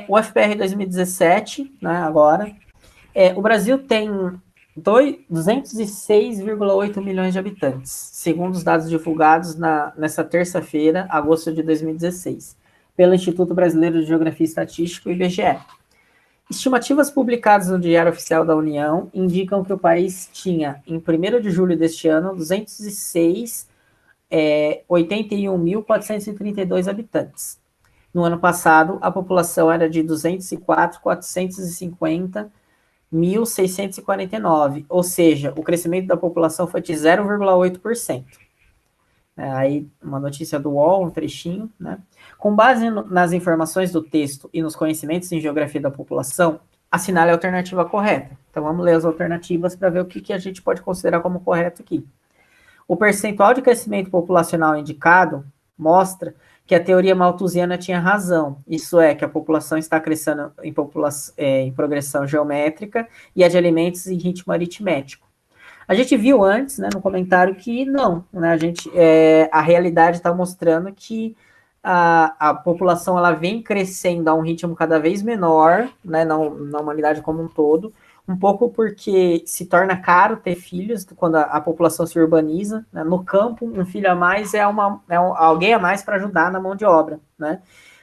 O FPR 2017, né, agora, o Brasil tem 206,8 milhões de habitantes, segundo os dados divulgados nessa terça-feira, agosto de 2016, pelo Instituto Brasileiro de Geografia e Estatística, o IBGE. Estimativas publicadas no Diário Oficial da União indicam que o país tinha, em 1º de julho deste ano, 81.432 habitantes. No ano passado, a população era de 204.450.649, ou seja, o crescimento da população foi de 0,8%. Aí, uma notícia do UOL, um trechinho, né? Com base nas informações do texto e nos conhecimentos em geografia da população, assinale a alternativa correta. Então, vamos ler as alternativas para ver o que a gente pode considerar como correto aqui. O percentual de crescimento populacional indicado mostra que a teoria malthusiana tinha razão, isso é, que a população está crescendo em progressão geométrica e a de alimentos em ritmo aritmético. A gente viu antes, né, no comentário, que não, né, a realidade está mostrando que a população ela vem crescendo a um ritmo cada vez menor, né, na humanidade como um todo, um pouco porque se torna caro ter filhos quando a população se urbaniza, né? No campo, um filho a mais é alguém a mais para ajudar na mão de obra, né?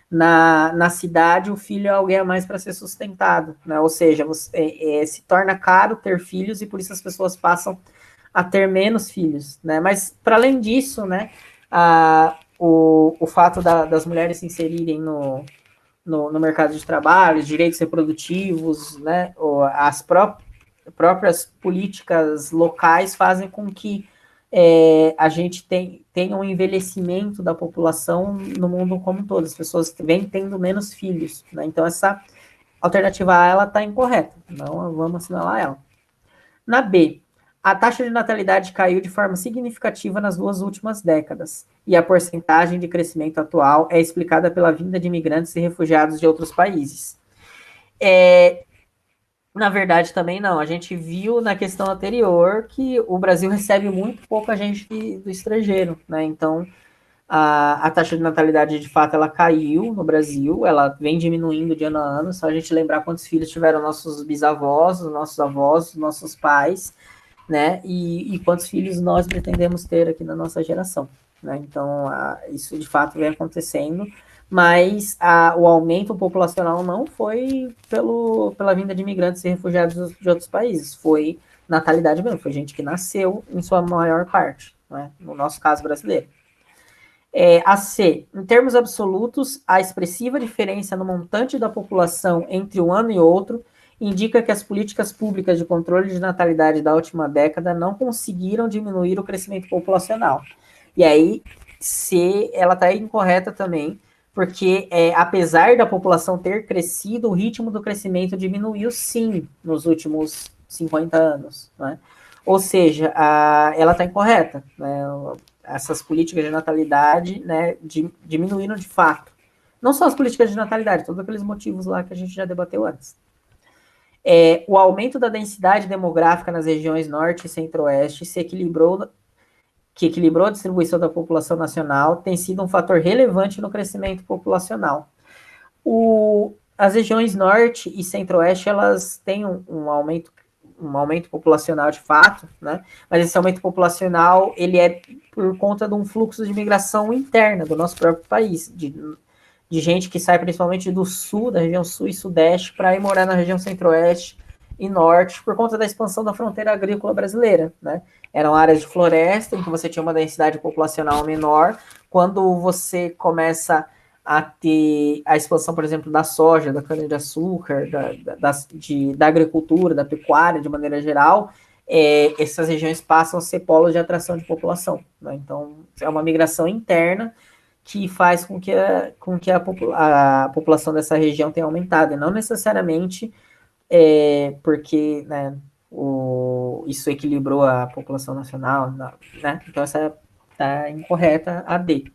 Na cidade, o filho é alguém a mais para ser sustentado, né? Ou seja, se torna caro ter filhos e por isso as pessoas passam a ter menos filhos, né? Mas, para além disso, né, o fato das mulheres se inserirem no mercado de trabalho, direitos reprodutivos, né, as próprias políticas locais fazem com que a gente tenha um envelhecimento da população no mundo como um todo. As pessoas vêm tendo menos filhos, né? Então, essa alternativa A, ela está incorreta. Não vamos assinalar ela. Na B, a taxa de natalidade caiu de forma significativa nas 2 últimas décadas, e a porcentagem de crescimento atual é explicada pela vinda de imigrantes e refugiados de outros países. Na verdade, também não. A gente viu na questão anterior que o Brasil recebe muito pouca gente do estrangeiro, né? Então, a taxa de natalidade, de fato, ela caiu no Brasil, ela vem diminuindo de ano a ano, só a gente lembrar quantos filhos tiveram nossos bisavós, os nossos avós, os nossos pais, né? E quantos filhos nós pretendemos ter aqui na nossa geração, né? Então, isso de fato vem acontecendo, mas o aumento populacional não foi pela vinda de imigrantes e refugiados de outros países, foi natalidade mesmo, foi gente que nasceu em sua maior parte, né? No nosso caso brasileiro. A C, em termos absolutos, a expressiva diferença no montante da população entre um ano e outro indica que as políticas públicas de controle de natalidade da última década não conseguiram diminuir o crescimento populacional. E aí, C, ela está incorreta também, porque apesar da população ter crescido, o ritmo do crescimento diminuiu sim nos últimos 50 anos, né? Ou seja, ela está incorreta, né? Essas políticas de natalidade, né, diminuíram de fato. Não só as políticas de natalidade, todos aqueles motivos lá que a gente já debateu antes. O aumento da densidade demográfica nas regiões norte e centro-oeste que equilibrou a distribuição da população nacional, tem sido um fator relevante no crescimento populacional. As regiões norte e centro-oeste, elas têm um aumento populacional de fato, né? Mas esse aumento populacional, ele é por conta de um fluxo de migração interna do nosso próprio país, de gente que sai principalmente do sul, da região sul e sudeste, para ir morar na região centro-oeste e norte, por conta da expansão da fronteira agrícola brasileira, né? Eram áreas de floresta, em que você tinha uma densidade populacional menor. Quando você começa a ter a expansão, por exemplo, da soja, da cana-de-açúcar, da agricultura, da pecuária, de maneira geral, essas regiões passam a ser polos de atração de população, né? Então, é uma migração interna que faz com que a população dessa região tenha aumentado, e não necessariamente porque, né, isso equilibrou a população nacional, né? Então, essa está incorreta, a D.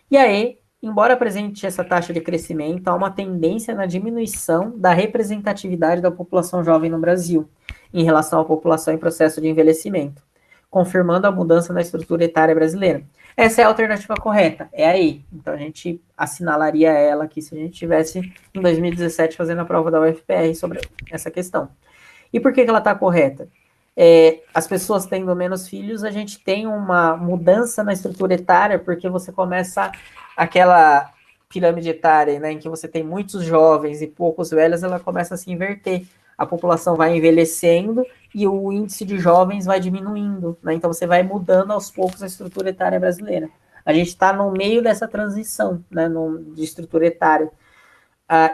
E aí, embora apresente essa taxa de crescimento, há uma tendência na diminuição da representatividade da população jovem no Brasil, em relação à população em processo de envelhecimento. confirmando a mudança na estrutura etária brasileira. Essa é a alternativa correta, é aí. Então a gente assinalaria ela aqui se a gente tivesse em 2017 fazendo a prova da UFPR sobre essa questão. E por que ela está correta? As pessoas tendo menos filhos, a gente tem uma mudança na estrutura etária, porque você começa aquela pirâmide etária, né, em que você tem muitos jovens e poucos velhos, ela começa a se inverter. A população vai envelhecendo e o índice de jovens vai diminuindo, né? Então você vai mudando aos poucos a estrutura etária brasileira. A gente está no meio dessa transição, né, de estrutura etária.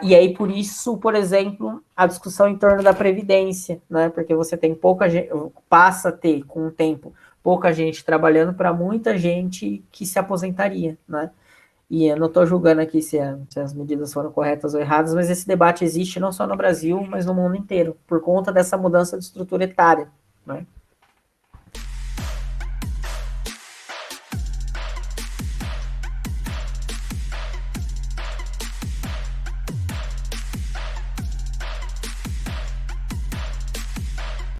E aí, por isso, por exemplo, a discussão em torno da Previdência, né? Porque você tem pouca gente, passa a ter, com o tempo, pouca gente trabalhando para muita gente que se aposentaria, né? E eu não estou julgando aqui se as medidas foram corretas ou erradas, mas esse debate existe não só no Brasil, mas no mundo inteiro, por conta dessa mudança de estrutura etária, né?